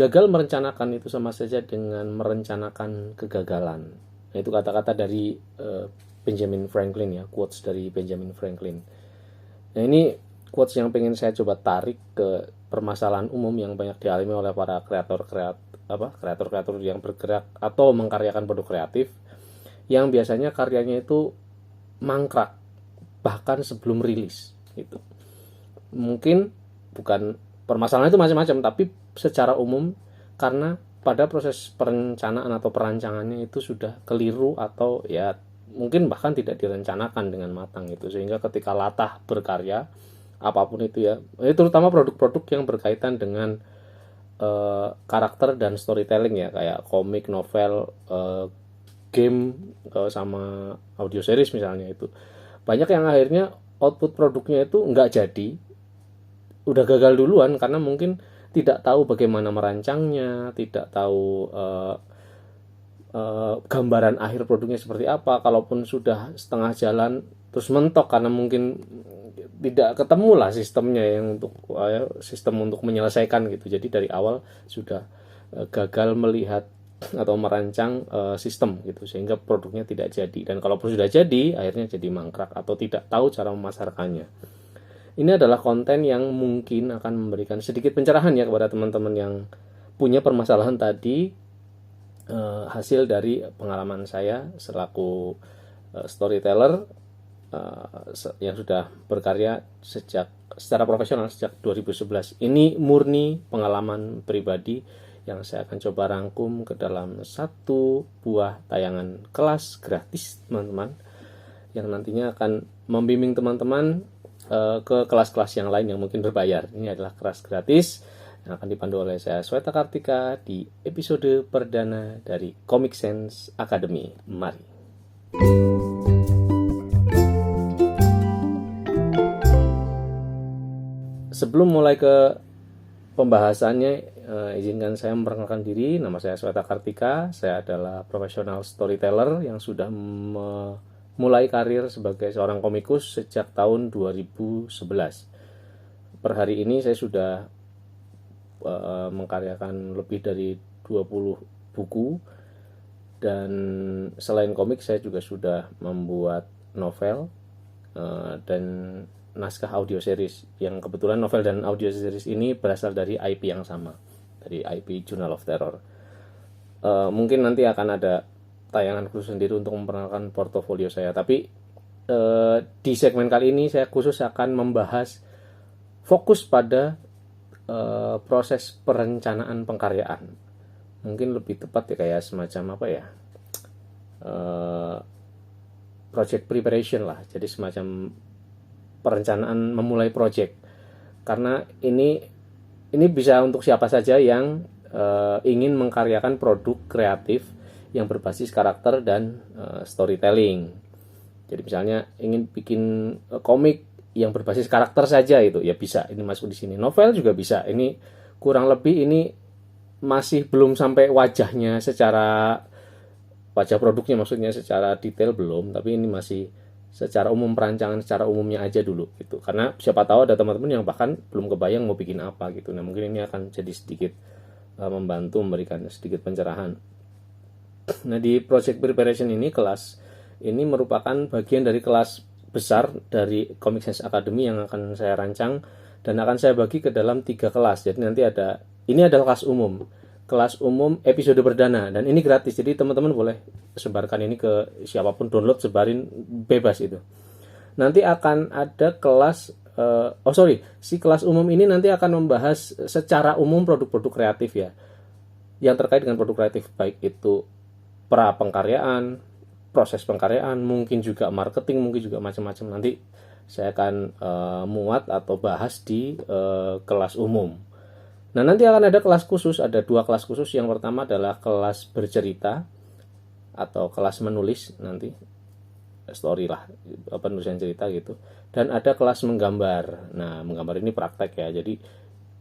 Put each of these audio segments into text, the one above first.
gagal merencanakan itu sama saja dengan merencanakan kegagalan. Nah, itu kata-kata dari Benjamin Franklin ya, quotes dari Benjamin Franklin. Nah, ini quotes yang pengen saya coba tarik ke permasalahan umum yang banyak dialami oleh para kreator-kreator yang bergerak atau mengkaryakan produk kreatif yang biasanya karyanya itu mangkrak bahkan sebelum rilis gitu. Mungkin bukan permasalahan itu macam-macam, tapi secara umum karena pada proses perencanaan atau perancangannya itu sudah keliru atau ya mungkin bahkan tidak direncanakan dengan matang itu, sehingga ketika latah berkarya apapun itu ya, terutama produk-produk yang berkaitan dengan karakter dan storytelling ya, kayak komik, novel, game, sama audio series misalnya, itu banyak yang akhirnya output produknya itu nggak jadi, udah gagal duluan karena mungkin tidak tahu bagaimana merancangnya, tidak tahu gambaran akhir produknya seperti apa. Kalaupun sudah setengah jalan terus mentok karena mungkin tidak ketemu lah sistemnya yang untuk sistem untuk menyelesaikan gitu. Jadi dari awal sudah gagal melihat atau merancang sistem gitu, sehingga produknya tidak jadi, dan kalaupun sudah jadi akhirnya jadi mangkrak atau tidak tahu cara memasarkannya. Ini adalah konten yang mungkin akan memberikan sedikit pencerahan ya kepada teman-teman yang punya permasalahan tadi, hasil dari pengalaman saya selaku storyteller yang sudah berkarya secara profesional sejak 2011. Ini murni pengalaman pribadi yang saya akan coba rangkum ke dalam satu buah tayangan kelas gratis teman-teman, yang nantinya akan membimbing teman-teman ke kelas-kelas yang lain yang mungkin berbayar. Ini adalah kelas gratis yang akan dipandu oleh saya, Sweta Kartika, di episode perdana dari Comic Sense Academy. Mari. Sebelum mulai ke pembahasannya, izinkan saya memperkenalkan diri. Nama saya Sweta Kartika. Saya adalah profesional storyteller yang sudah mulai karir sebagai seorang komikus sejak tahun 2011. Per hari ini saya sudah mengkaryakan lebih dari 20 buku, dan selain komik saya juga sudah membuat novel dan naskah audio series, yang kebetulan novel dan audio series ini berasal dari IP yang sama, dari IP Journal of Terror. Mungkin nanti akan ada tayangan khusus sendiri untuk memperkenalkan portofolio saya, tapi di segmen kali ini saya khusus akan membahas fokus pada proses perencanaan pengkaryaan. Mungkin lebih tepat ya kayak semacam apa ya, project preparation lah, jadi semacam perencanaan memulai project. Karena ini bisa untuk siapa saja yang ingin mengkaryakan produk kreatif yang berbasis karakter dan storytelling. Jadi misalnya ingin bikin komik yang berbasis karakter saja, itu ya bisa, ini masuk di sini. Novel juga bisa. Ini kurang lebih ini masih belum sampai wajah produknya, maksudnya secara detail belum, tapi ini masih secara umum, perancangan secara umumnya aja dulu gitu. Karena siapa tahu ada teman-teman yang bahkan belum kebayang mau bikin apa gitu. Nah, mungkin ini akan jadi sedikit membantu memberikan sedikit pencerahan. Nah, di project preparation ini, kelas ini merupakan bagian dari kelas besar dari Comic Sense Academy yang akan saya rancang dan akan saya bagi ke dalam 3 kelas. Jadi nanti ini adalah kelas umum episode perdana, dan ini gratis. Jadi teman-teman boleh sebarkan ini ke siapapun, download, sebarin, bebas itu. Nanti akan ada kelas si kelas umum ini nanti akan membahas secara umum produk-produk kreatif ya, yang terkait dengan produk kreatif, baik itu pra pengkaryaan, proses pengkaryaan, mungkin juga marketing, mungkin juga macam-macam. Nanti saya akan muat atau bahas di kelas umum. Nah, nanti akan ada kelas khusus, ada 2 kelas khusus. Yang pertama adalah kelas bercerita atau kelas menulis, nanti story lah, penulisan cerita gitu. Dan ada kelas menggambar. Nah, menggambar ini praktek ya. Jadi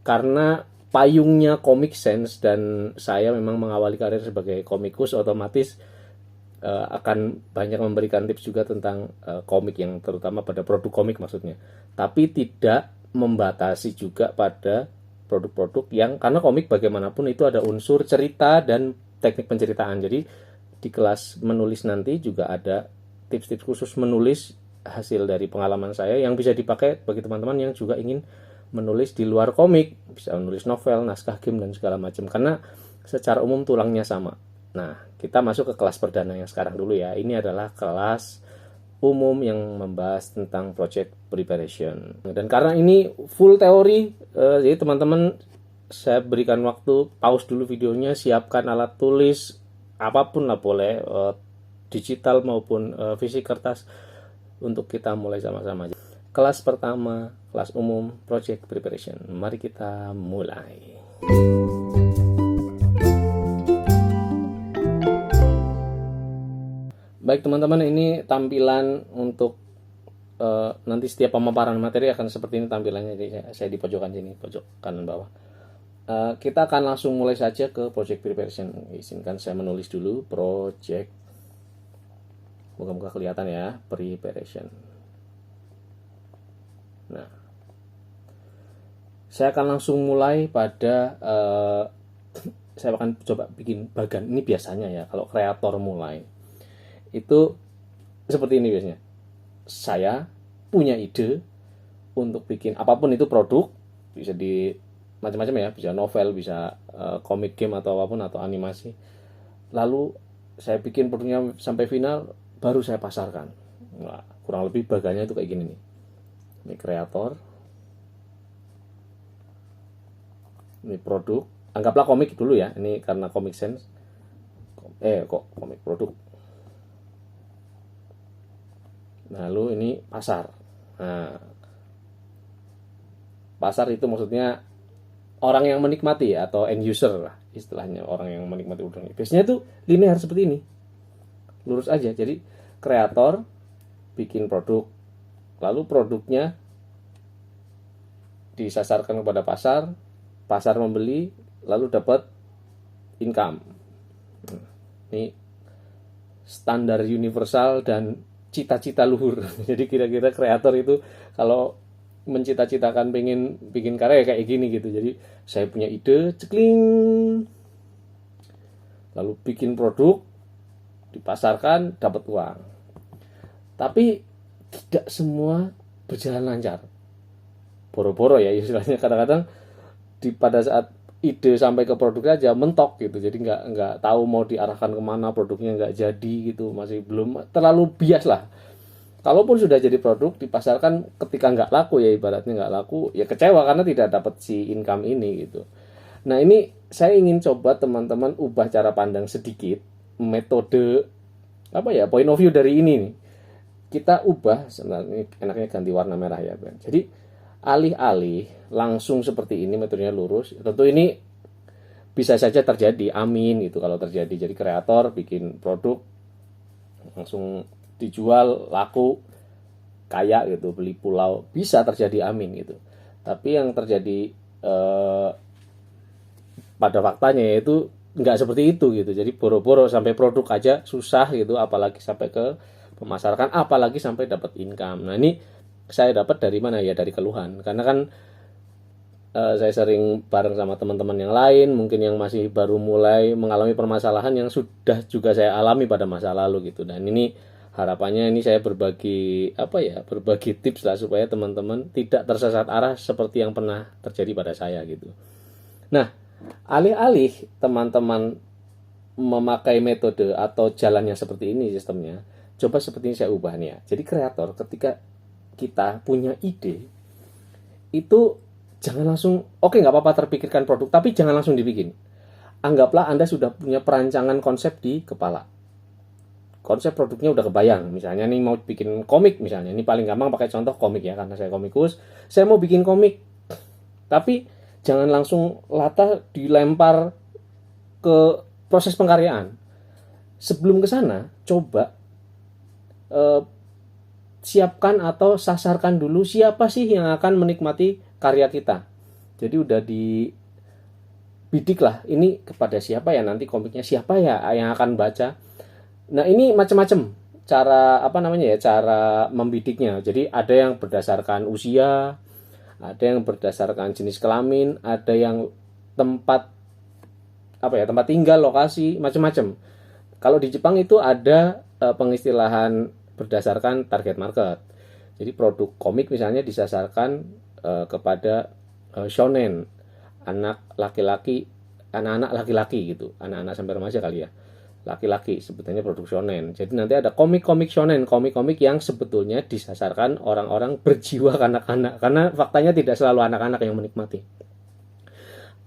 karena payungnya Comic Sense dan saya memang mengawali karir sebagai komikus, otomatis akan banyak memberikan tips juga tentang komik, yang terutama pada produk komik maksudnya, tapi tidak membatasi juga pada produk-produk yang, karena komik bagaimanapun itu ada unsur cerita dan teknik penceritaan. Jadi di kelas menulis nanti juga ada tips-tips khusus menulis hasil dari pengalaman saya yang bisa dipakai bagi teman-teman yang juga ingin menulis di luar komik, bisa menulis novel, naskah game dan segala macam, karena secara umum tulangnya sama. Nah, kita masuk ke kelas perdana yang sekarang dulu ya. Ini adalah kelas umum yang membahas tentang project preparation. Dan karena ini full teori, jadi teman-teman saya berikan waktu, pause dulu videonya, siapkan alat tulis, apapun lah boleh, digital maupun fisik kertas, untuk kita mulai sama-sama. Kelas pertama, kelas umum project preparation. Mari kita mulai. Baik teman-teman, ini tampilan untuk nanti setiap pemaparan materi akan seperti ini tampilannya. Jadi saya di pojokan sini, pojok kanan bawah. Kita akan langsung mulai saja ke project preparation. Izinkan saya menulis dulu project. Moga-moga kelihatan ya, preparation. Nah, saya akan langsung mulai pada saya akan coba bikin bagan. Ini biasanya ya, kalau kreator mulai itu seperti ini biasanya. Saya punya ide untuk bikin apapun itu produk, bisa di macam-macam ya, bisa novel, bisa komik game atau apapun, atau animasi. Lalu saya bikin produknya sampai final, baru saya pasarkan. Nah, kurang lebih bagannya itu kayak gini nih. Ini kreator, ini produk. Anggaplah komik dulu ya, ini karena Comic Sense. Komik produk. Lalu ini pasar. Nah, pasar itu maksudnya orang yang menikmati atau end user lah istilahnya, orang yang menikmati udang. Biasanya tuh linear seperti ini, lurus aja. Jadi kreator bikin produk, lalu produknya disasarkan kepada pasar, pasar membeli, lalu dapat income. Ini standar universal dan cita-cita luhur. Jadi kira-kira kreator itu kalau mencita-citakan pengen bikin karya kayak gini gitu. Jadi saya punya ide, cekling, lalu bikin produk, dipasarkan, dapat uang. Tapi tidak semua berjalan lancar. Boro-boro ya istilahnya. Kadang-kadang pada saat ide sampai ke produk aja mentok gitu. Jadi nggak tahu mau diarahkan kemana, produknya nggak jadi gitu, masih belum, terlalu bias lah. Kalaupun sudah jadi produk, dipasarkan ketika nggak laku ya, ibaratnya nggak laku, ya kecewa karena tidak dapat si income ini gitu. Nah, ini saya ingin coba teman-teman ubah cara pandang sedikit, metode point of view dari ini nih. Kita ubah, sebenarnya enaknya ganti warna merah ya, Ben. Jadi alih-alih langsung seperti ini, metodenya lurus, tentu ini bisa saja terjadi, amin gitu kalau terjadi. Jadi kreator bikin produk, langsung dijual, laku, kaya gitu, beli pulau, bisa terjadi, amin gitu. Tapi yang terjadi pada faktanya yaitu nggak seperti itu gitu. Jadi boro-boro sampai produk aja susah gitu, apalagi sampai ke pemasaran, apalagi sampai dapat income. Nah, ini saya dapat dari mana ya? Dari keluhan. Karena kan saya sering bareng sama teman-teman yang lain, mungkin yang masih baru mulai mengalami permasalahan yang sudah juga saya alami pada masa lalu gitu. Dan ini harapannya ini saya berbagi berbagi tips lah supaya teman-teman tidak tersesat arah seperti yang pernah terjadi pada saya gitu. Nah, alih-alih teman-teman memakai metode atau jalannya seperti ini sistemnya, coba seperti ini saya ubah nih ya. Jadi kreator ketika kita punya ide itu jangan langsung nggak apa-apa terpikirkan produk, tapi jangan langsung dibikin. Anggaplah Anda sudah punya perancangan konsep di kepala. Konsep produknya udah kebayang. Misalnya nih mau bikin komik misalnya. Ini paling gampang pakai contoh komik ya, karena saya komikus. Saya mau bikin komik. Tapi jangan langsung lata dilempar ke proses pengkaryaan. Sebelum ke sana, coba siapkan atau sasarkan dulu siapa sih yang akan menikmati karya kita. Jadi udah dibidik lah, ini kepada siapa ya nanti komiknya, siapa ya yang akan baca. Nah, ini macam-macam cara cara membidiknya. Jadi ada yang berdasarkan usia, ada yang berdasarkan jenis kelamin, ada yang tempat tempat tinggal, lokasi, macam-macam. Kalau di Jepang itu ada pengistilahan berdasarkan target market. Jadi produk komik misalnya disasarkan kepada shonen, anak laki-laki, anak-anak laki-laki gitu, anak-anak sampai remaja kali ya, laki-laki, sebetulnya produk shonen. Jadi nanti ada komik-komik shonen, komik-komik yang sebetulnya disasarkan orang-orang berjiwa kanak-kanak, karena faktanya tidak selalu anak-anak yang menikmati.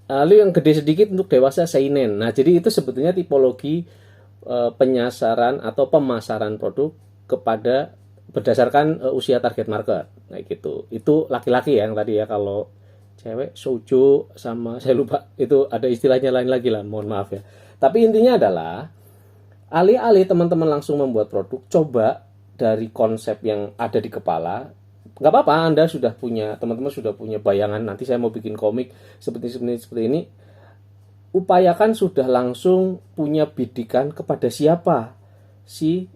Lalu yang gede sedikit untuk dewasa seinen. Nah, jadi itu sebetulnya tipologi penyasaran atau pemasaran produk kepada berdasarkan usia target market. Nah, gitu. Itu laki-laki yang tadi ya. Kalau cewek shoujo sama saya lupa itu ada istilahnya lain lagi lah, mohon maaf ya. Tapi intinya adalah alih-alih teman-teman langsung membuat produk, coba dari konsep yang ada di kepala. Nggak apa-apa, Anda sudah punya, teman-teman sudah punya bayangan, nanti saya mau bikin komik seperti ini. Upayakan sudah langsung punya bidikan kepada siapa si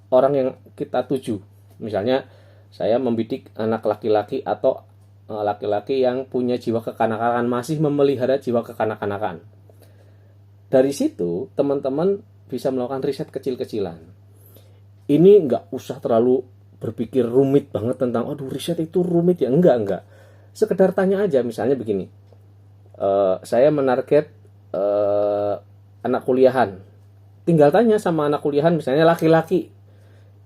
orang yang kita tuju. Misalnya saya membidik anak laki-laki atau laki-laki yang punya jiwa kekanak-kanakan, masih memelihara jiwa kekanak-kanakan. Dari situ teman-teman bisa melakukan riset kecil-kecilan. Ini nggak usah terlalu berpikir rumit banget tentang aduh riset itu rumit ya, enggak. Sekedar tanya aja, misalnya begini, saya menarget anak kuliahan, tinggal tanya sama anak kuliahan misalnya laki-laki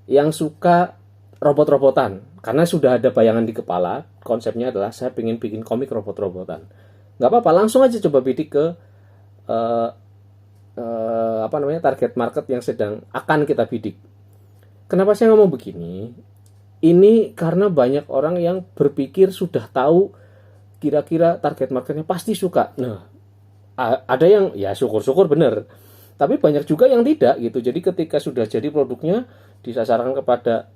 yang suka robot-robotan, karena sudah ada bayangan di kepala, konsepnya adalah saya pengen bikin komik robot-robotan. Nggak apa-apa, langsung aja coba bidik ke target market yang sedang akan kita bidik. Kenapa saya ngomong begini? Ini karena banyak orang yang berpikir sudah tahu kira-kira target marketnya pasti suka. Nah, ada yang ya syukur-syukur bener, tapi banyak juga yang tidak gitu. Jadi ketika sudah jadi produknya disasarkan kepada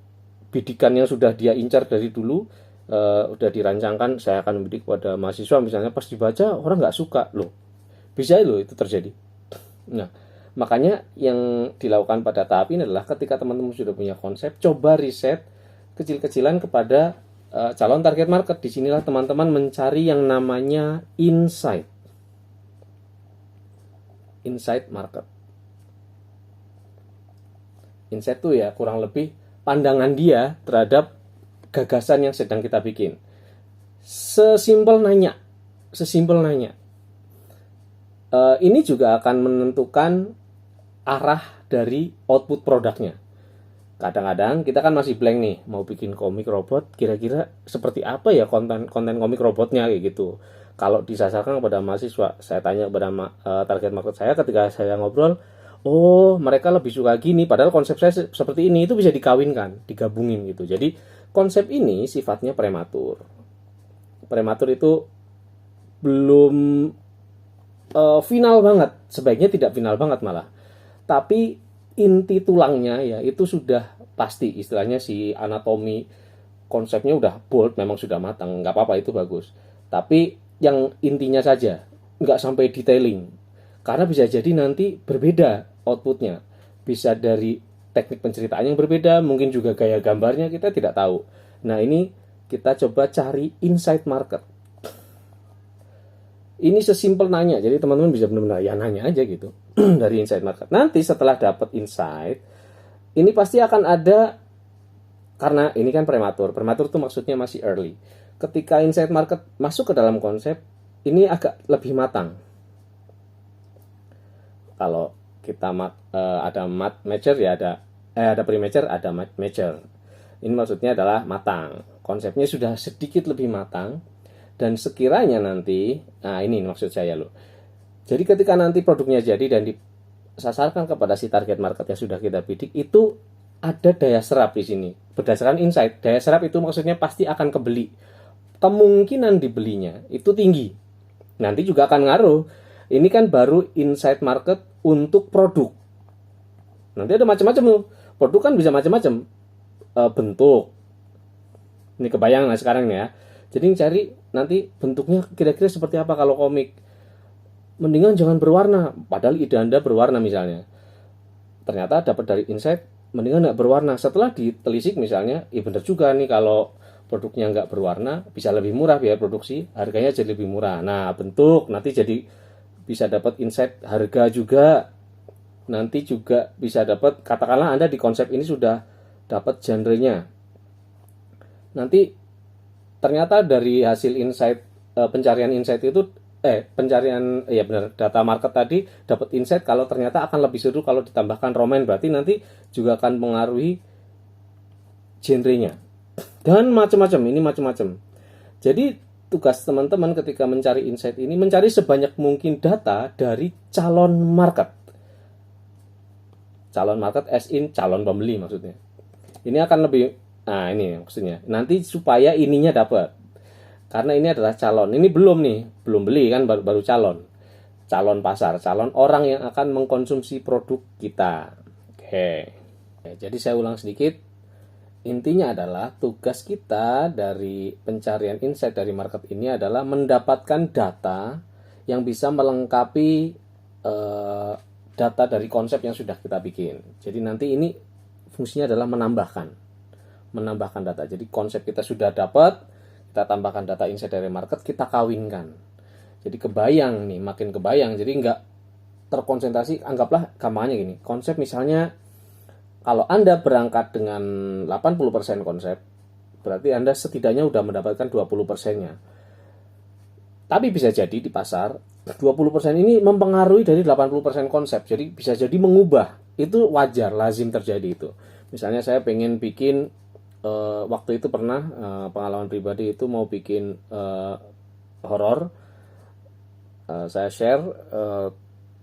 bidikan yang sudah dia incar dari dulu, udah dirancangkan, saya akan membidik pada mahasiswa misalnya, pas dibaca orang nggak suka loh. Bisa loh itu terjadi. Nah, makanya yang dilakukan pada tahap ini adalah ketika teman-teman sudah punya konsep, coba riset kecil-kecilan kepada calon target market. Disinilah teman-teman mencari yang namanya insight market. Insight itu ya kurang lebih pandangan dia terhadap gagasan yang sedang kita bikin. Sesimpel nanya. Ini juga akan menentukan arah dari output produknya. Kadang-kadang kita kan masih blank nih, mau bikin komik robot, kira-kira seperti apa ya konten komik robotnya kayak gitu. Kalau disasarkan kepada mahasiswa, saya tanya kepada target market saya ketika saya ngobrol, oh mereka lebih suka gini, padahal konsep saya seperti ini, itu bisa dikawinkan, digabungin gitu. Jadi konsep ini sifatnya prematur. Prematur itu belum final banget, sebaiknya tidak final banget malah. Tapi inti tulangnya ya itu sudah pasti, istilahnya si anatomi konsepnya udah bold, memang sudah matang, nggak apa-apa itu bagus. Tapi yang intinya saja, nggak sampai detailing, karena bisa jadi nanti berbeda outputnya, bisa dari teknik penceritaan yang berbeda, mungkin juga gaya gambarnya kita tidak tahu. Nah ini kita coba cari insight market. Ini sesimpel nanya, jadi teman-teman bisa benar-benar ya nanya aja gitu dari insight market. Nanti setelah dapat insight, ini pasti akan ada, karena ini kan prematur itu maksudnya masih early. Ketika insight market masuk ke dalam konsep, ini agak lebih matang. Kalau kita ada mature ya ada pre-mature, ada mature. Ini maksudnya adalah matang. Konsepnya sudah sedikit lebih matang. Dan sekiranya nanti, nah ini maksud saya loh. Jadi ketika nanti produknya jadi dan disasarkan kepada si target market yang sudah kita bidik, itu ada daya serap di sini. Berdasarkan insight, daya serap itu maksudnya pasti akan kebeli. Kemungkinan dibelinya itu tinggi. Nanti juga akan ngaruh. Ini kan baru insight market untuk produk. Nanti ada macam-macam loh. Produk kan bisa macam-macam bentuk. Ini kebayang lah sekarang ya. Jadi cari nanti bentuknya kira-kira seperti apa kalau komik. Mendingan jangan berwarna, padahal ide Anda berwarna misalnya. Ternyata dapat dari insight, mendingan nggak berwarna. Setelah ditelisik misalnya, ya benar juga nih kalau produknya nggak berwarna, bisa lebih murah biaya produksi, harganya jadi lebih murah. Nah, bentuk nanti jadi bisa dapat insight harga juga, nanti juga bisa dapat, katakanlah Anda di konsep ini sudah dapat genrenya, nanti ternyata dari hasil insight, pencarian insight itu, pencarian, ya benar, data market tadi dapat insight kalau ternyata akan lebih seru kalau ditambahkan roman, berarti nanti juga akan mengaruhi genrenya dan macam-macam. Ini macam-macam. Jadi tugas teman-teman ketika mencari insight ini, mencari sebanyak mungkin data dari calon market. Calon market as in calon pembeli maksudnya. Ini akan lebih, nah ini maksudnya. Nanti supaya ininya dapat. Karena ini adalah calon. Ini belum nih, belum beli kan, baru calon. Calon pasar, calon orang yang akan mengkonsumsi produk kita. Oke. Jadi saya ulang sedikit. Intinya adalah tugas kita dari pencarian insight dari market ini adalah mendapatkan data yang bisa melengkapi data dari konsep yang sudah kita bikin. Jadi nanti ini fungsinya adalah menambahkan data. Jadi konsep kita sudah dapat, kita tambahkan data insight dari market, kita kawinkan. Jadi kebayang nih, makin kebayang. Jadi nggak terkonsentrasi. Anggaplah gampangnya gini, konsep misalnya kalau Anda berangkat dengan 80% konsep, berarti Anda setidaknya sudah mendapatkan 20%-nya. Tapi bisa jadi di pasar, 20% ini mempengaruhi dari 80% konsep. Jadi bisa jadi mengubah. Itu wajar, lazim terjadi itu. Misalnya saya pengen bikin, waktu itu pernah, pengalaman pribadi itu mau bikin horor. Saya share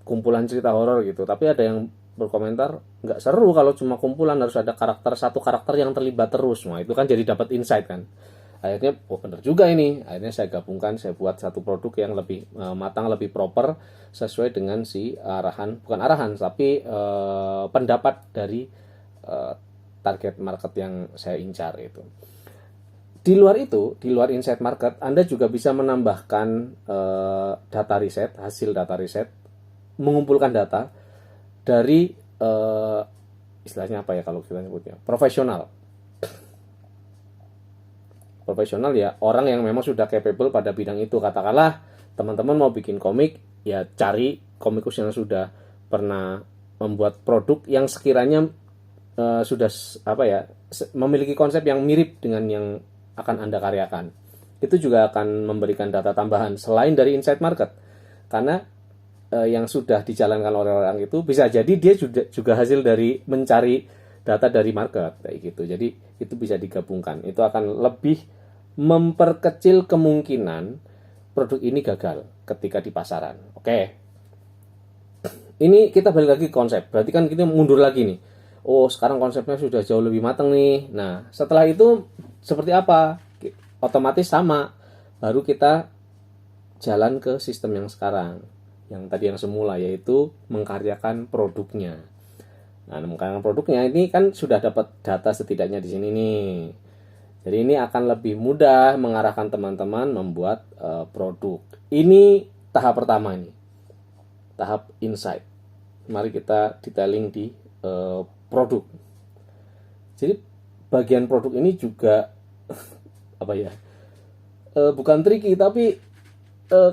kumpulan cerita horor gitu. Tapi ada yang berkomentar, nggak seru kalau cuma kumpulan, harus ada satu karakter yang terlibat terus. Nah itu kan jadi dapat insight kan. Akhirnya bener juga ini, akhirnya saya gabungkan, saya buat satu produk yang lebih matang, lebih proper, sesuai dengan si bukan arahan tapi pendapat dari target market yang saya incar itu. Di luar itu, di luar insight market, Anda juga bisa menambahkan data riset, hasil data riset, mengumpulkan data dari istilahnya apa ya kalau kita sebutnya, profesional ya, orang yang memang sudah capable pada bidang itu. Katakanlah teman-teman mau bikin komik, ya cari komikus yang sudah pernah membuat produk yang sekiranya sudah memiliki konsep yang mirip dengan yang akan Anda karyakan. Itu juga akan memberikan data tambahan selain dari insight market, karena yang sudah dijalankan oleh orang itu bisa jadi dia juga hasil dari mencari data dari market kayak gitu. Jadi itu bisa digabungkan. Itu akan lebih memperkecil kemungkinan produk ini gagal ketika di pasaran. Oke. Ini kita balik lagi ke konsep. Berarti kan kita mundur lagi nih. Oh, sekarang konsepnya sudah jauh lebih matang nih. Nah, setelah itu seperti apa? Otomatis sama. Baru kita jalan ke sistem yang sekarang, yang tadi yang semula, yaitu mengkaryakan produknya. Nah, mengkaryakan produknya ini kan sudah dapat data setidaknya di sini nih. Jadi ini akan lebih mudah mengarahkan teman-teman membuat produk. Ini tahap pertama ini, tahap insight. Mari kita detailing di produk. Jadi bagian produk ini juga apa ya? Bukan tricky, tapi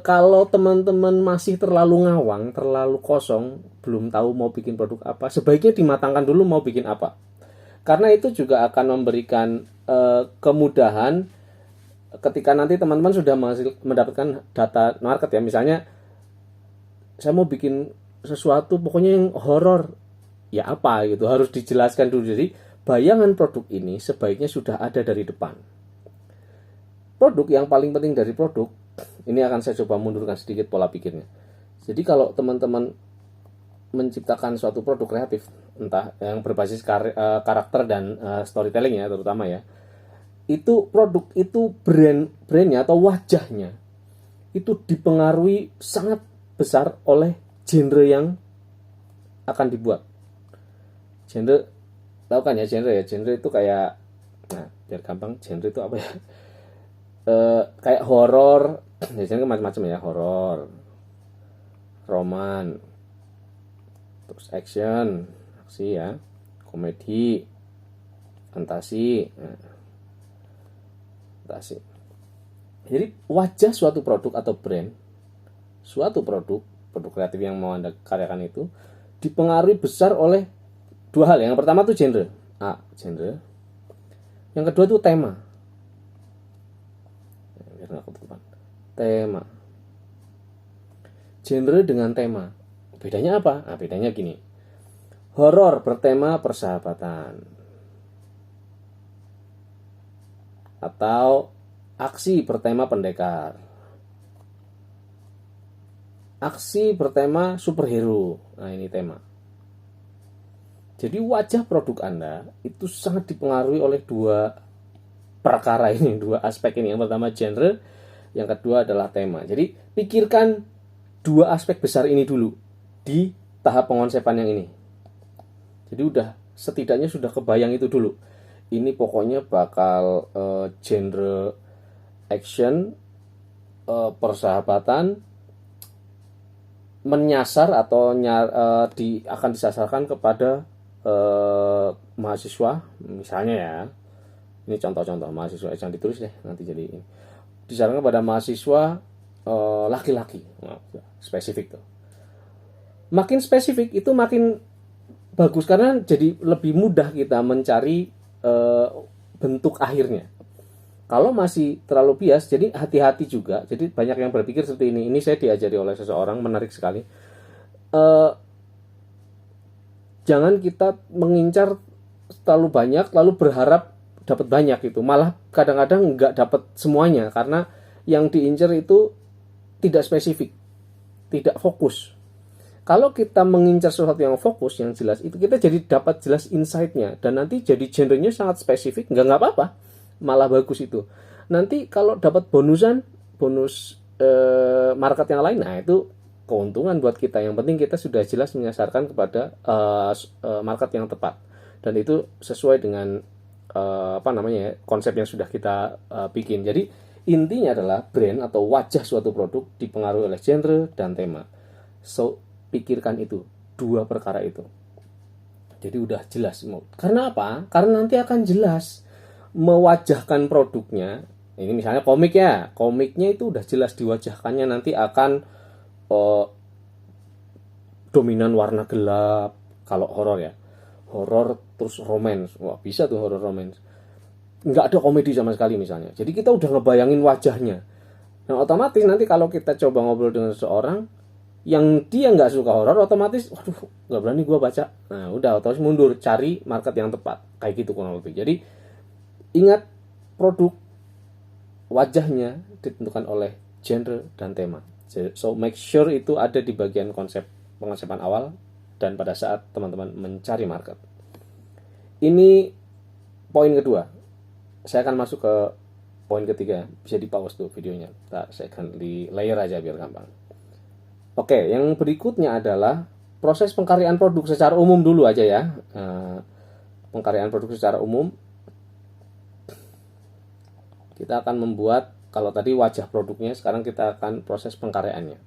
kalau teman-teman masih terlalu ngawang, terlalu kosong, belum tahu mau bikin produk apa, sebaiknya dimatangkan dulu mau bikin apa. Karena itu juga akan memberikan kemudahan ketika nanti teman-teman sudah mendapatkan data market ya. Misalnya, saya mau bikin sesuatu pokoknya yang horor, ya apa gitu, harus dijelaskan dulu. Jadi bayangan produk ini sebaiknya sudah ada dari depan. Produk yang paling penting dari produk, ini akan saya coba mundurkan sedikit pola pikirnya. Jadi kalau teman-teman menciptakan suatu produk kreatif, entah yang berbasis karakter dan storytelling ya terutama ya, itu produk itu brandnya atau wajahnya itu dipengaruhi sangat besar oleh genre yang akan dibuat. Genre, tahu kan ya genre ya? Genre itu kayak, nah biar gampang, genre itu apa ya? Kayak horor, biasanya macam-macam ya, horor, roman, terus action, aksi ya, komedi, fantasi. Nah, Asik. Jadi wajah suatu produk atau brand, suatu produk kreatif yang mau Anda karyakan itu dipengaruhi besar oleh dua hal. Yang pertama tuh genre. Genre. Yang kedua tuh tema. Biar nggak ketutupan. Tema. Genre dengan tema. Bedanya apa? Bedanya gini. Horor bertema persahabatan. Atau aksi bertema pendekar. Aksi bertema superhero. Nah, ini tema. Jadi wajah produk Anda itu sangat dipengaruhi oleh dua perkara ini, dua aspek ini. Yang pertama genre, yang kedua adalah tema. Jadi pikirkan dua aspek besar ini dulu di tahap pengonsepan yang ini. Jadi setidaknya sudah kebayang itu dulu. Ini pokoknya bakal genre action, persahabatan, menyasar atau akan disasarkan kepada mahasiswa, misalnya ya. Ini contoh-contoh mahasiswa, yang ditulis deh nanti jadi ini. Disasarkan kepada mahasiswa laki-laki, spesifik tuh. Makin spesifik itu makin bagus karena jadi lebih mudah kita mencari bentuk akhirnya. Kalau masih terlalu bias, jadi hati-hati juga. Jadi banyak yang berpikir seperti ini. Ini saya diajari oleh seseorang, menarik sekali. Jangan kita mengincar terlalu banyak, lalu berharap dapat banyak itu. Malah kadang-kadang nggak dapat semuanya, karena yang diincar itu tidak spesifik, tidak fokus. Kalau kita mengincar sesuatu yang fokus, yang jelas, itu kita jadi dapat jelas insight-nya. Dan nanti jadi genrenya sangat spesifik, nggak apa-apa. Malah bagus itu. Nanti kalau dapat bonus market yang lain, nah itu keuntungan buat kita. Yang penting kita sudah jelas menyasarkan kepada market yang tepat, dan itu sesuai dengan konsep yang sudah kita bikin. Jadi intinya adalah brand atau wajah suatu produk dipengaruhi oleh genre dan tema. So pikirkan itu, dua perkara itu. Jadi udah jelas. Karena apa? Karena nanti akan jelas mewajahkan produknya. Ini misalnya komik ya, komiknya itu udah jelas diwajahkannya, nanti akan dominan warna gelap. Kalau horor ya, horor terus romance, wah bisa tuh horor romance. Nggak ada komedi sama sekali misalnya. Jadi kita udah ngebayangin wajahnya. Nah otomatis nanti kalau kita coba ngobrol dengan seseorang yang dia nggak suka horor, otomatis waduh nggak berani gue baca. Nah udah otomatis mundur, cari market yang tepat, kayak gitu kurang lebih. Jadi ingat, produk wajahnya ditentukan oleh genre dan tema. So make sure itu ada di bagian pengonsepan awal dan pada saat teman-teman mencari market. Ini poin kedua. Saya akan masuk ke poin ketiga. Bisa di pause tuh videonya. Saya akan di layer aja biar gampang. Oke, yang berikutnya adalah proses pengkaryaan produk secara umum dulu aja ya. Pengkaryaan produk secara umum. Kita akan membuat, kalau tadi wajah produknya, sekarang kita akan proses pengkaryaannya.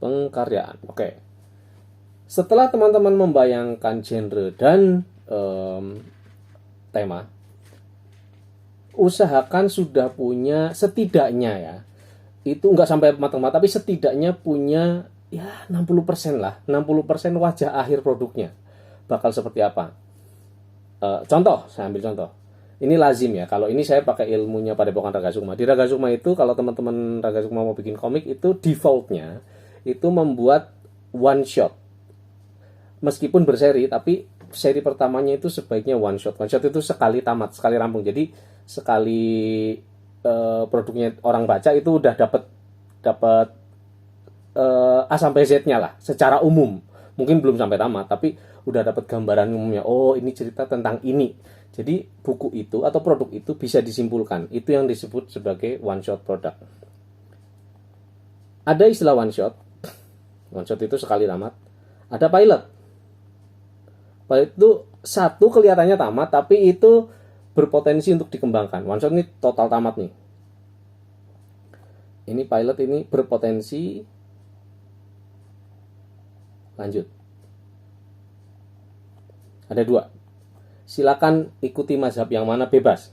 Pengkaryaan, oke. Setelah teman-teman membayangkan genre dan tema, usahakan sudah punya setidaknya ya, itu nggak sampai matang-matang, tapi setidaknya punya ya 60% lah, 60% wajah akhir produknya bakal seperti apa. Contoh, saya ambil contoh. Ini lazim ya. Kalau ini saya pakai ilmunya Padepokan Raga Sukma. Di Raga Sukma itu, kalau teman-teman Raga Sukma mau bikin komik, itu defaultnya itu membuat one shot. Meskipun berseri, tapi seri pertamanya itu sebaiknya one shot. One shot itu sekali tamat, sekali rampung. Jadi sekali produknya orang baca itu udah dapat A sampai Z-nya lah, secara umum. Mungkin belum sampai tamat, tapi udah dapat gambaran umumnya. Oh, ini cerita tentang ini. Jadi buku itu atau produk itu bisa disimpulkan. Itu yang disebut sebagai one shot product. Ada istilah one shot. One shot itu sekali tamat. Ada pilot. Pilot itu satu kelihatannya tamat, tapi itu berpotensi untuk dikembangkan. One shot ini total tamat nih. Ini pilot ini berpotensi lanjut. Ada dua. silakan ikuti mazhab yang mana, bebas.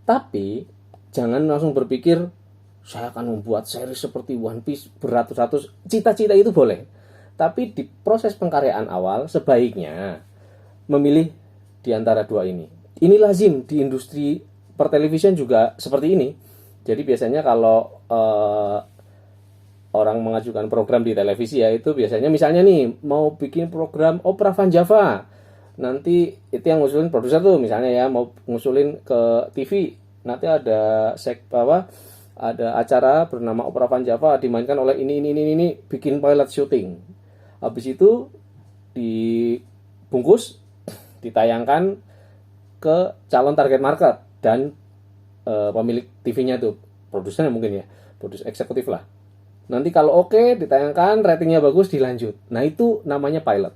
Tapi jangan langsung berpikir saya akan membuat seri seperti One Piece beratus-ratus. Cita-cita itu boleh, tapi di proses pengkaryaan awal sebaiknya memilih di antara dua ini. Ini lazim di industri pertelevisian juga seperti ini. Jadi biasanya kalau orang mengajukan program di televisi ya, itu biasanya misalnya nih mau bikin program Opera Van Java, nanti itu yang ngusulin produser tuh misalnya ya, mau ngusulin ke TV, nanti ada ada acara bernama Opera Van Java dimainkan oleh ini, bikin pilot shooting. Habis itu dibungkus, ditayangkan ke calon target market dan pemilik TV-nya tuh, produsernya mungkin ya, produser eksekutif lah. Nanti kalau oke, ditayangkan, ratingnya bagus, dilanjut. Nah itu namanya pilot.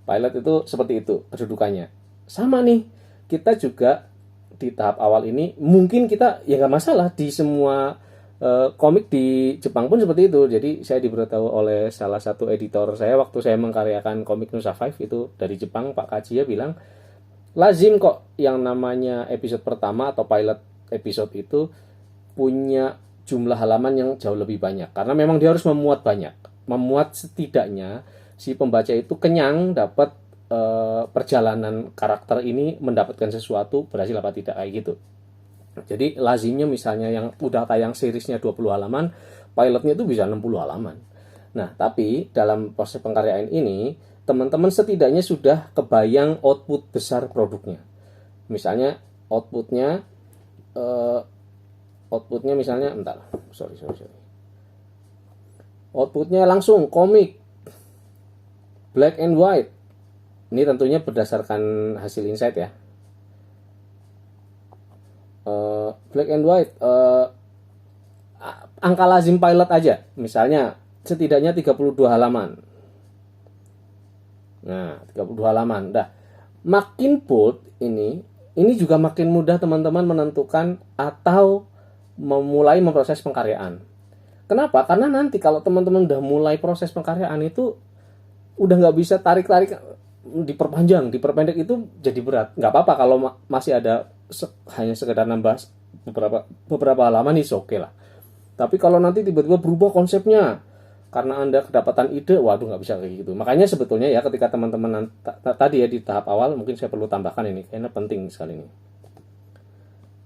Pilot itu seperti itu kedudukannya. Sama nih, kita juga di tahap awal ini mungkin kita ya nggak masalah, di semua komik di Jepang pun seperti itu. Jadi saya diberitahu oleh salah satu editor saya waktu saya mengkaryakan komik Nusa Five itu dari Jepang, Pak Kajiya bilang lazim kok yang namanya episode pertama atau pilot episode itu punya jumlah halaman yang jauh lebih banyak, karena memang dia harus memuat banyak, memuat setidaknya si pembaca itu kenyang, dapat perjalanan karakter ini mendapatkan sesuatu, berhasil apa tidak, kayak gitu. Jadi lazimnya misalnya yang udah tayang seriesnya 20 halaman, pilotnya itu bisa 60 halaman. Nah, tapi dalam proses pengkaryaan ini, teman-teman setidaknya sudah kebayang output besar produknya. Misalnya outputnya misalnya outputnya langsung komik black and white. Ini tentunya berdasarkan hasil insight ya. Black and white, angka lazim pilot aja misalnya setidaknya 32 halaman. Nah, 32 halaman. Dah, makin bold ini juga makin mudah teman-teman menentukan atau memulai memproses pengkaryaan. Kenapa? Karena nanti kalau teman-teman udah mulai proses pengkaryaan itu udah nggak bisa tarik-tarik, diperpendek itu jadi berat. Nggak apa-apa kalau masih ada hanya sekedar nambah beberapa halaman, itu oke lah. Tapi kalau nanti tiba-tiba berubah konsepnya karena Anda kedapatan ide, waduh nggak bisa kayak gitu. Makanya sebetulnya ya ketika teman-teman tadi ya di tahap awal, mungkin saya perlu tambahkan ini, karena penting sekali ini.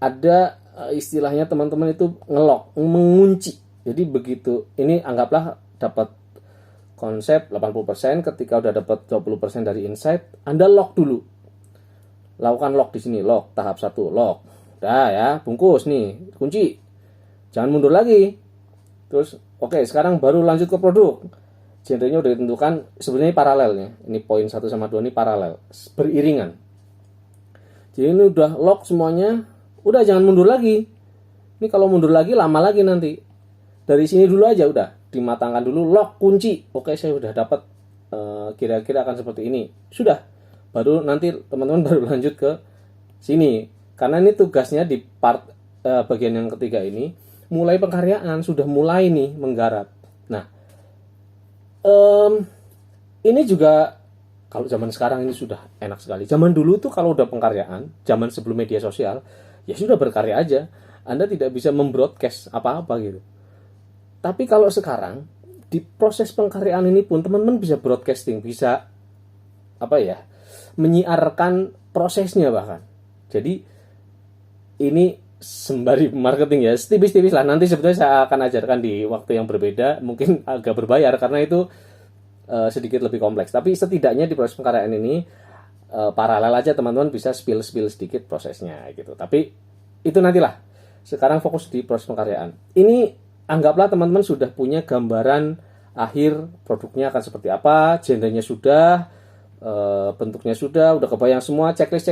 Ada istilahnya teman-teman itu ngelok, mengunci. Jadi begitu, ini anggaplah dapat konsep 80%, ketika udah dapat 20% dari insight, Anda lock dulu. Lakukan lock di sini, lock tahap 1, lock. Udah ya, bungkus nih, kunci. Jangan mundur lagi. Terus oke, sekarang baru lanjut ke produk. Genrenya udah ditentukan, sebenarnya paralelnya. Ini poin 1 sama 2 ini paralel, beriringan. Jadi ini udah lock semuanya, udah jangan mundur lagi. Ini kalau mundur lagi lama lagi nanti. Dari sini dulu aja udah, dimatangkan dulu, lock, kunci. Oke, saya udah dapat kira-kira akan seperti ini. Sudah. Baru nanti teman-teman baru lanjut ke sini. Karena ini tugasnya di part bagian yang ketiga ini, mulai pengkaryaan, sudah mulai nih menggarap. Nah, ini juga kalau zaman sekarang ini sudah enak sekali. Zaman dulu tuh kalau udah pengkaryaan, zaman sebelum media sosial, ya sudah berkarya aja. Anda tidak bisa membroadcast apa-apa gitu. Tapi kalau sekarang di proses pengkaryaan ini pun teman-teman bisa broadcasting, bisa menyiarkan prosesnya bahkan. Jadi ini sembari marketing ya, tipis-tipis lah. Nanti sebetulnya saya akan ajarkan di waktu yang berbeda, mungkin agak berbayar karena itu sedikit lebih kompleks. Tapi setidaknya di proses pengkaryaan ini paralel aja teman-teman bisa spill sedikit prosesnya gitu. Tapi itu nantilah. Sekarang fokus di proses pengkaryaan. Ini anggaplah teman-teman sudah punya gambaran akhir produknya akan seperti apa, genrenya sudah, bentuknya sudah kebayang semua, checklist.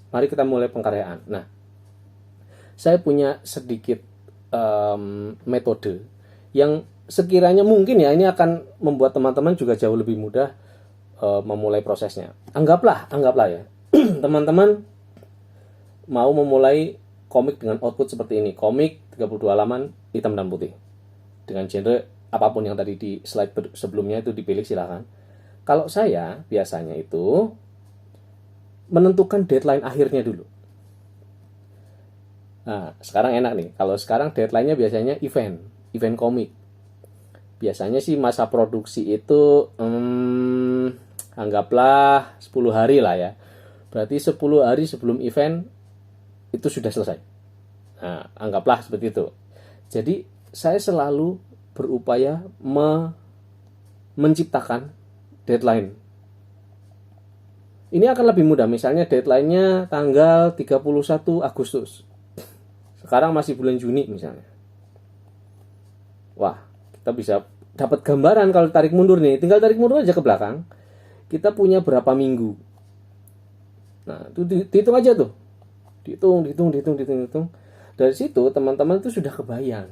Mari kita mulai pengkaryaan. Nah, saya punya sedikit metode yang sekiranya mungkin ya ini akan membuat teman-teman juga jauh lebih mudah memulai prosesnya. Anggaplah ya, teman-teman mau memulai komik dengan output seperti ini. Komik 32 halaman, hitam dan putih. Dengan genre apapun yang tadi di slide sebelumnya itu dipilih, silakan. Kalau saya biasanya itu menentukan deadline akhirnya dulu. Nah, sekarang enak nih. Kalau sekarang deadline-nya biasanya event komik. Biasanya sih masa produksi itu anggaplah 10 hari lah ya. Berarti 10 hari sebelum event itu sudah selesai. Nah, anggaplah seperti itu. Jadi saya selalu berupaya menciptakan deadline. Ini akan lebih mudah. Misalnya deadline-nya tanggal 31 Agustus. Sekarang masih bulan Juni misalnya. Wah, kita bisa dapat gambaran kalau tarik mundur nih. Tinggal tarik mundur aja ke belakang. Kita punya berapa minggu. Nah, itu dihitung aja tuh. Dihitung. Dari situ teman-teman itu sudah kebayang.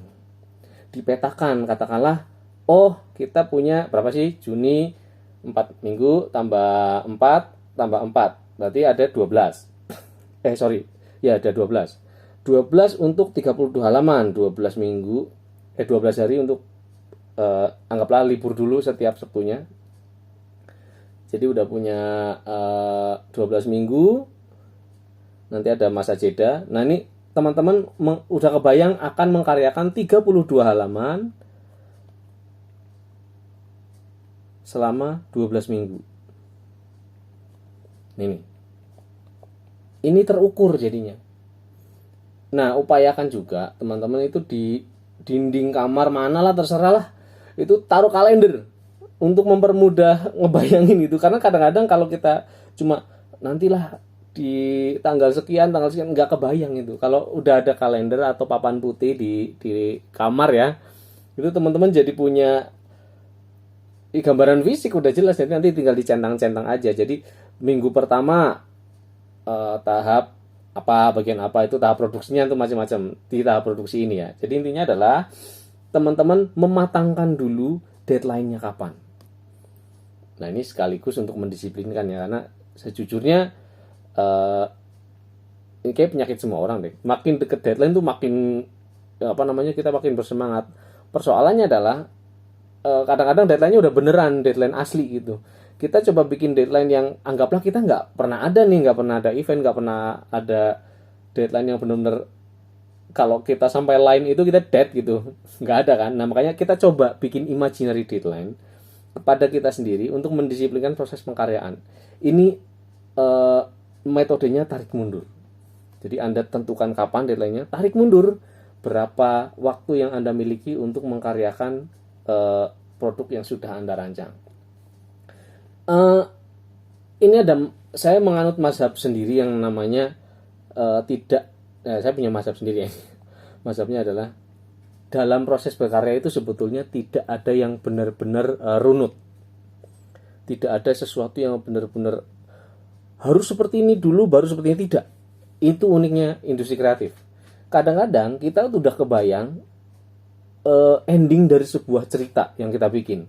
Dipetakan, katakanlah, oh kita punya berapa sih? Juni 4 minggu tambah 4 tambah 4. Berarti ada 12. Ya ada 12. 12 untuk 32 halaman, 12 minggu, 12 hari untuk anggaplah libur dulu setiap Sabtunya. Jadi udah punya 12 minggu, nanti ada masa jeda. Nah ini teman-teman udah kebayang akan mengkaryakan 32 halaman selama 12 minggu. Ini terukur jadinya. Nah, upayakan juga teman-teman itu di dinding kamar mana lah terserah lah, itu taruh kalender untuk mempermudah ngebayangin itu. Karena kadang-kadang kalau kita cuma nantilah di tanggal sekian nggak kebayang itu. Kalau udah ada kalender atau papan putih di kamar ya, itu teman-teman jadi punya gambaran fisik udah jelas. Jadi nanti tinggal dicentang-centang aja. Jadi minggu pertama tahap apa, bagian apa, itu tahap produksinya itu macam-macam di tahap produksi ini ya. Jadi intinya adalah teman-teman mematangkan dulu deadline-nya kapan. Nah ini sekaligus untuk mendisiplinkan ya, karena sejujurnya ini kayak penyakit semua orang deh. Makin deket deadline tuh makin kita makin bersemangat. Persoalannya adalah kadang-kadang deadline-nya udah beneran deadline asli gitu. Kita coba bikin deadline yang anggaplah kita nggak pernah ada event, nggak pernah ada deadline yang benar-benar kalau kita sampai line itu kita dead gitu, nggak ada kan. Nah makanya kita coba bikin imaginary deadline kepada kita sendiri untuk mendisiplinkan proses pengkaryaan. Ini metodenya tarik mundur. Jadi Anda tentukan kapan deadline-nya, tarik mundur berapa waktu yang Anda miliki untuk mengkaryakan produk yang sudah Anda rancang. Saya menganut mazhab sendiri yang namanya saya punya mazhab sendiri ya. Mazhabnya adalah dalam proses berkarya itu sebetulnya tidak ada yang benar-benar runut. Tidak ada sesuatu yang benar-benar harus seperti ini dulu baru seperti ini, tidak. Itu uniknya industri kreatif. Kadang-kadang kita udah kebayang ending dari sebuah cerita yang kita bikin.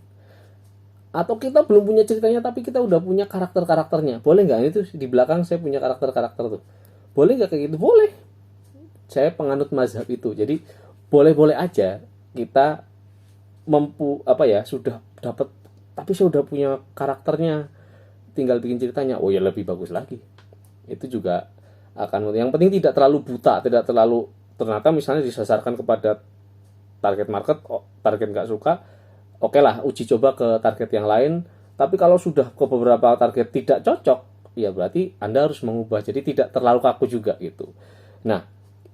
Atau kita belum punya ceritanya tapi kita udah punya karakter-karakternya. Boleh nggak? Itu di belakang saya punya karakter-karakter tuh. Boleh nggak kayak gitu? Boleh. Saya penganut mazhab itu. Jadi boleh-boleh aja kita sudah dapat, tapi saya udah punya karakternya, tinggal bikin ceritanya. Oh ya lebih bagus lagi. Itu juga akan, yang penting tidak terlalu buta, tidak terlalu ternyata misalnya disasarkan kepada target market, target nggak suka. Oke lah, uji coba ke target yang lain. Tapi kalau sudah ke beberapa target tidak cocok, ya berarti Anda harus mengubah. Jadi tidak terlalu kaku juga gitu. Nah,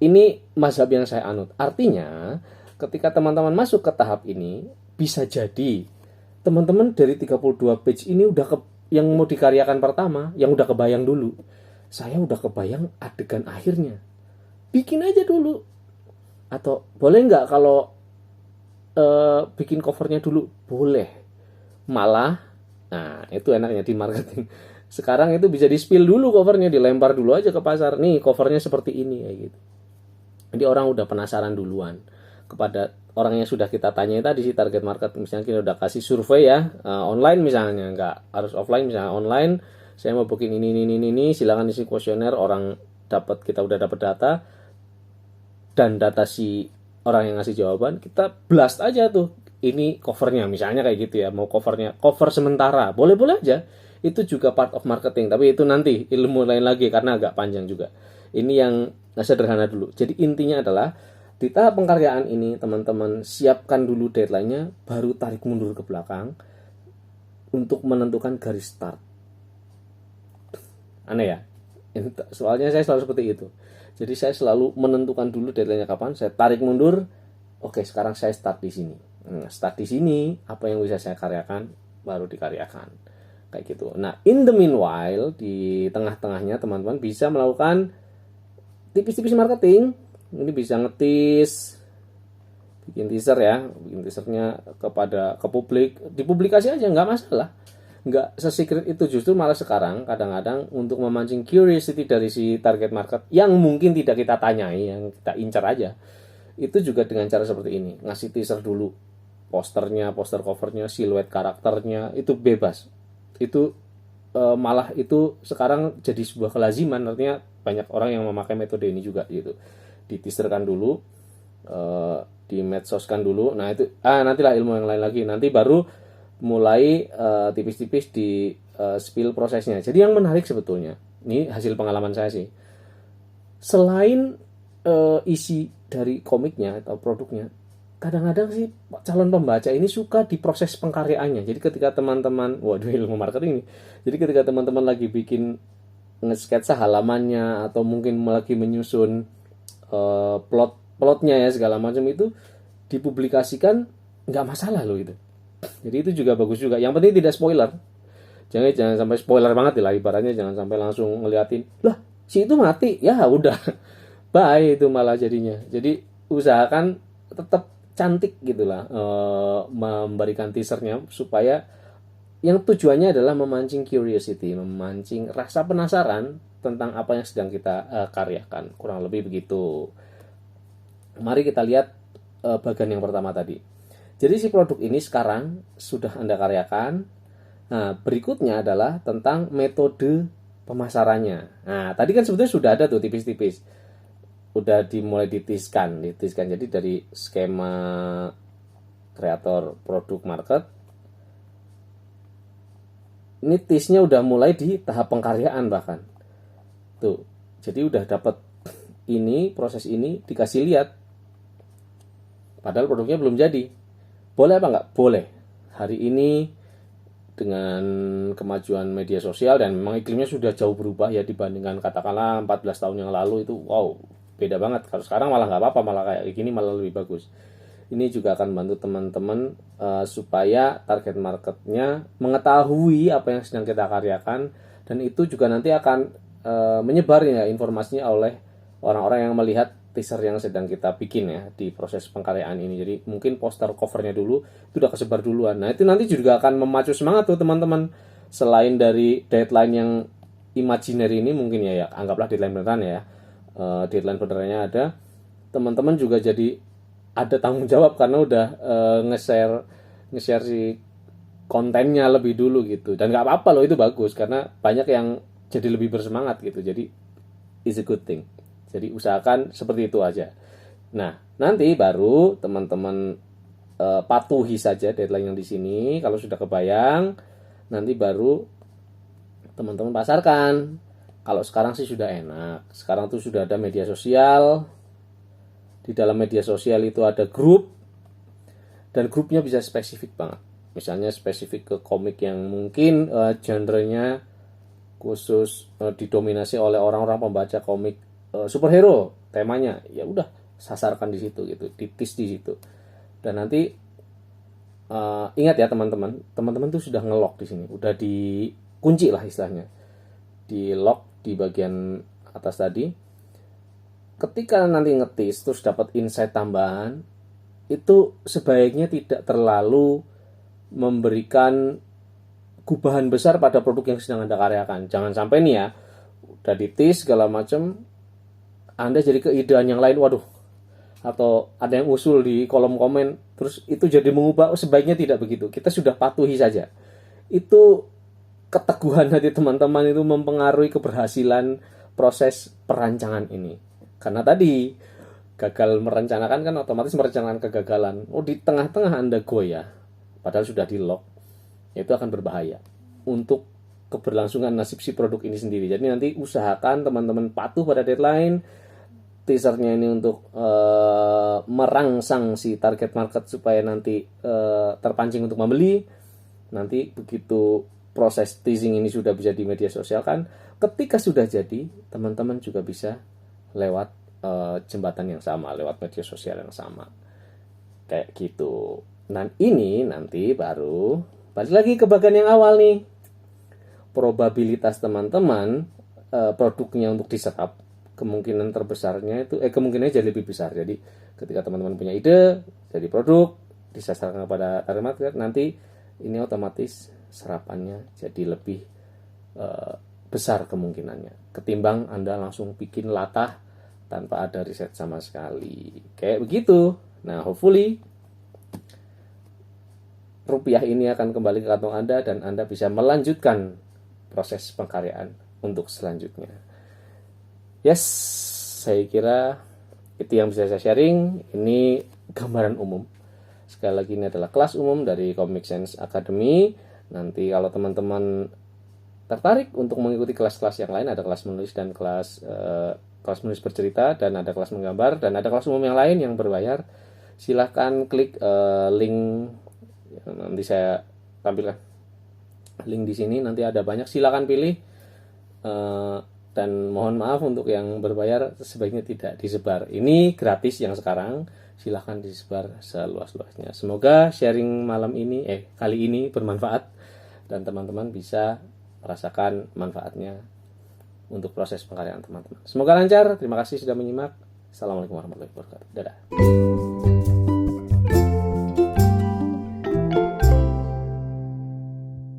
ini mazhab yang saya anut. Artinya, ketika teman-teman masuk ke tahap ini, bisa jadi teman-teman dari 32 page ini yang mau dikaryakan pertama, yang udah kebayang dulu. Saya udah kebayang adegan akhirnya. Bikin aja dulu. Atau boleh nggak kalau bikin covernya dulu? Boleh. Malah, nah itu enaknya di marketing. Sekarang itu bisa di-spill dulu covernya, dilempar dulu aja ke pasar. Nih covernya seperti ini kayak gitu. Jadi orang udah penasaran duluan. Kepada orang yang sudah kita tanya tadi si target market, misalnya kita udah kasih survei ya, online misalnya, nggak harus offline, misalnya online, saya mau booking ini, silakan isi kuesioner. Orang kita udah dapat data dan data si orang yang ngasih jawaban, kita blast aja tuh. Ini covernya misalnya kayak gitu ya, mau cover sementara, boleh-boleh aja. itu juga part of marketing, tapi itu nanti ilmu lain lagi karena agak panjang juga. Ini yang sederhana dulu. Jadi intinya adalah di tahap pengkaryaan ini teman-teman siapkan dulu deadline-nya, baru tarik mundur ke belakang untuk menentukan garis start. Aneh ya? Soalnya saya selalu seperti itu. Jadi saya selalu menentukan dulu deadline-nya kapan, saya tarik mundur. Oke, sekarang saya start di sini. Start di sini, apa yang bisa saya karyakan, baru dikaryakan. Kayak gitu. Nah, in the meanwhile, di tengah-tengahnya teman-teman bisa melakukan tipis-tipis marketing. Ini bisa ngetis, bikin teaser ya, bikin teasernya ke publik, dipublikasi aja nggak masalah, nggak se-secret itu. Justru malah sekarang kadang-kadang untuk memancing curiosity dari si target market yang mungkin tidak kita tanyai, yang kita incar aja, itu juga dengan cara seperti ini, ngasih teaser dulu, posternya, poster covernya, siluet karakternya, itu bebas. Itu malah itu sekarang jadi sebuah kelaziman, artinya banyak orang yang memakai metode ini juga gitu. Diteaserkan dulu, di medsoskan dulu. Nah itu nantilah ilmu yang lain lagi. Nanti baru mulai tipis-tipis di spill prosesnya. Jadi yang menarik sebetulnya, ini hasil pengalaman saya sih, selain isi dari komiknya atau produknya, kadang-kadang sih calon pembaca ini suka di proses pengkaryaannya. Jadi ketika teman-teman, waduh ilmu marketing ini. Jadi ketika teman-teman lagi bikin nge-sketsa halamannya atau mungkin lagi menyusun plotnya ya segala macam, itu dipublikasikan nggak masalah loh itu. Jadi itu juga bagus juga. Yang penting tidak spoiler. Jangan sampai spoiler banget lah ibaratnya, jangan sampai langsung ngeliatin lah si itu mati ya udah bye, itu malah jadinya. Jadi usahakan tetap cantik gitulah memberikan teasernya, supaya yang tujuannya adalah memancing curiosity, memancing rasa penasaran tentang apa yang sedang kita karyakan. Kurang lebih begitu. Mari kita lihat bagian yang pertama tadi. Jadi si produk ini sekarang sudah Anda karyakan. Nah, berikutnya adalah tentang metode pemasarannya. Nah, tadi kan sebetulnya sudah ada tuh tipis-tipis. Udah dimulai ditiskan. Jadi dari skema kreator produk market, ini tisnya udah mulai di tahap pengkaryaan bahkan. Tuh, jadi udah dapat ini, proses ini dikasih lihat. Padahal produknya belum jadi. Boleh apa enggak? Boleh. Hari ini dengan kemajuan media sosial dan memang iklimnya sudah jauh berubah ya dibandingkan katakanlah 14 tahun yang lalu, itu wow, beda banget. Kalau sekarang malah nggak apa-apa, malah kayak gini malah lebih bagus. Ini juga akan membantu teman-teman supaya target marketnya mengetahui apa yang sedang kita karyakan, dan itu juga nanti akan menyebar ya informasinya oleh orang-orang yang melihat teaser yang sedang kita bikin ya di proses pengkaryaan ini. Jadi mungkin poster covernya dulu itu udah kesebar duluan. Nah itu nanti juga akan memacu semangat tuh teman-teman. Selain dari deadline yang imaginary ini mungkin ya anggaplah deadline beneran ya. Deadline benerannya ada, teman-teman juga jadi ada tanggung jawab karena udah nge-share si kontennya lebih dulu gitu. Dan nggak apa-apa loh, itu bagus karena banyak yang jadi lebih bersemangat gitu. Jadi is a good thing. Jadi usahakan seperti itu aja. Nah, nanti baru teman-teman patuhi saja deadline yang di sini. Kalau sudah kebayang, nanti baru teman-teman pasarkan. Kalau sekarang sih sudah enak. Sekarang tuh sudah ada media sosial. Di dalam media sosial itu ada grup. Dan grupnya bisa spesifik banget. Misalnya spesifik ke komik yang mungkin genre-nya khusus didominasi oleh orang-orang pembaca komik superhero temanya, ya udah sasarkan di situ gitu, titis di situ. Dan nanti ingat ya teman-teman tuh sudah nge-lock di sini, udah dikunci lah istilahnya, di lock di bagian atas tadi. Ketika nanti ngetis terus dapat insight tambahan, itu sebaiknya tidak terlalu memberikan gubahan besar pada produk yang sedang Anda karyakan. Jangan sampai nih ya, udah ditis segala macam, Anda jadi keidean yang lain, waduh, atau ada yang usul di kolom komen, terus itu jadi mengubah. Sebaiknya tidak begitu. Kita sudah patuhi saja. Itu keteguhan hati teman-teman itu mempengaruhi keberhasilan proses perancangan ini. Karena tadi gagal merencanakan kan otomatis merencanakan kegagalan. Di tengah-tengah Anda goyah, padahal sudah di lock, itu akan berbahaya untuk keberlangsungan nasib si produk ini sendiri. Jadi nanti usahakan teman-teman patuh pada deadline teasernya ini untuk merangsang si target market supaya nanti terpancing untuk membeli. Nanti begitu proses teasing ini sudah bisa di media sosial kan, ketika sudah jadi, teman-teman juga bisa lewat jembatan yang sama, lewat media sosial yang sama. Kayak gitu. Nah ini nanti baru balik lagi ke bagian yang awal nih. Probabilitas teman-teman produknya untuk diserap, kemungkinan terbesarnya itu kemungkinannya jadi lebih besar. Jadi ketika teman-teman punya ide jadi produk disasarkan kepada target market, nanti ini otomatis serapannya jadi lebih besar kemungkinannya ketimbang Anda langsung bikin latah tanpa ada riset sama sekali. Kayak begitu. Nah, hopefully rupiah ini akan kembali ke kantong Anda dan Anda bisa melanjutkan proses pengkaryaan untuk selanjutnya. Yes, saya kira itu yang bisa saya sharing. Ini gambaran umum. Sekali lagi ini adalah kelas umum dari Comic Sans Academy. Nanti kalau teman-teman tertarik untuk mengikuti kelas-kelas yang lain, ada kelas menulis dan kelas menulis bercerita, dan ada kelas menggambar, dan ada kelas umum yang lain yang berbayar. Silahkan klik link, nanti saya tampilkan link di sini. Nanti ada banyak, silahkan pilih. Dan mohon maaf untuk yang berbayar sebaiknya tidak disebar. Ini gratis yang sekarang, silahkan disebar seluas-luasnya. Semoga sharing malam ini kali ini bermanfaat dan teman-teman bisa merasakan manfaatnya untuk proses pengkaryaan teman-teman. Semoga lancar. Terima kasih sudah menyimak. Assalamualaikum warahmatullahi wabarakatuh. Dadah.